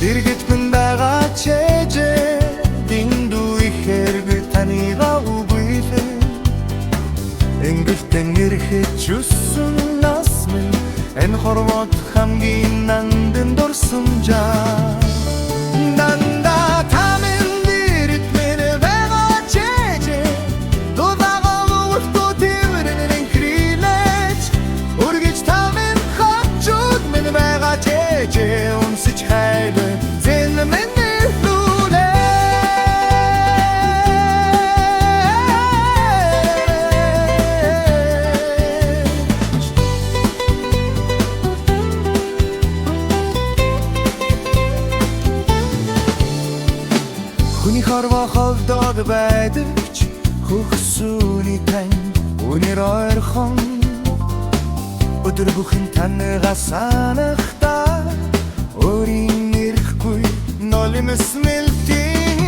Дэргэд минь байгаа чэжээ дэндүү ихээр би танийгаа үгүйлээ Ингэлтэн ирэхэд чүсэн нас минь энэ хорвоод хамгийн нандин дурсамжаа Дандаа та минь дэргэд минь байгаа чэжээ Дуудагаа өөртөө тэрнэн хрилээч Үргэж та минь хачууд минь байгаа чэжээ Унсэж хайбай зэн минь Хүний хорвоо холдоод байдагч хөхсүүний тань үнэр ойрхон Өдөр бүхэн танайгаа санахдаа өөрийн ирэхгүй ноlimс мэлтийн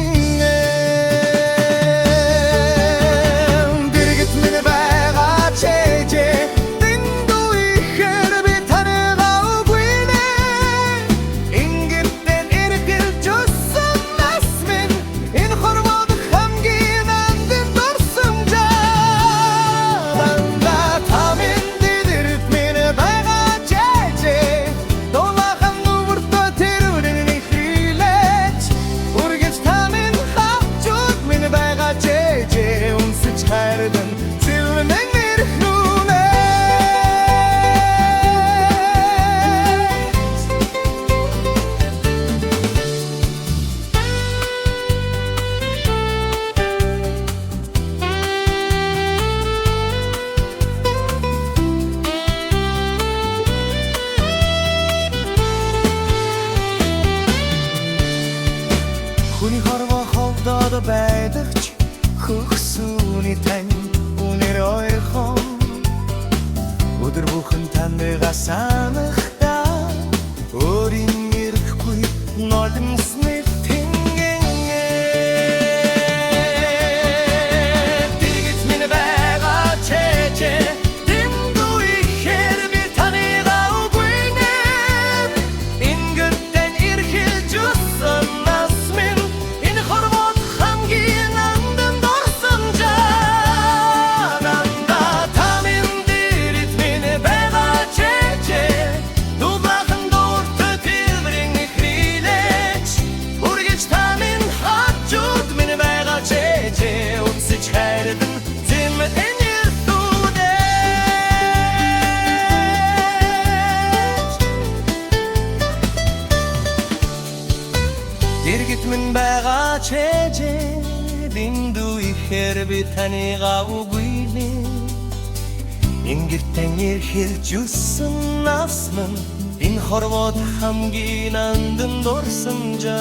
Дэргэд минь байгаа чэжээ дэндүү ихээр би танайгаа үгүйлээ Ингэлтэн ирэхэд чүсэн нас минь энэ хорвоод хамгийн нандин дурсамжаа Дандаа та минь дэргэд минь байгаа чэжээ Дуулаахан нүвэртөө тэрүүрэн хрилээч Үргэж та минь хавчууд минь байгаа чэжээ Унсэж хайрдан зэлмэн Хүний хорвоо холдоод байдагч хөхсүүний тань үнэр ойрхон Өдөр бүхэн танайгаа санахдаа өөрийн ирэхгүй ноlimс мэлтийн Дэргэд минь байгаа чэжээ дэндүү ихээр би танайгаа үгүйлээ Ингэлтэн ирэхэд чүсэн нас минь энэ хорвоод хамгийн нандин дурсамжаа Дандаа та минь дэргэд минь байгаа чэжээ Дуулаахан өөртөө тэрнэн хрилээч Үргэж та минь хачууд минь байгаа чэжээ Унсэж хайрдан зэмэн Дэргэд минь байгаа чэжээ дэндүү ихээр би танайгаа үгүйлээ Ингэлтэн ирэхэд чүсэн нас минь энэ хорвоод хамгийн нандин дурсамжаа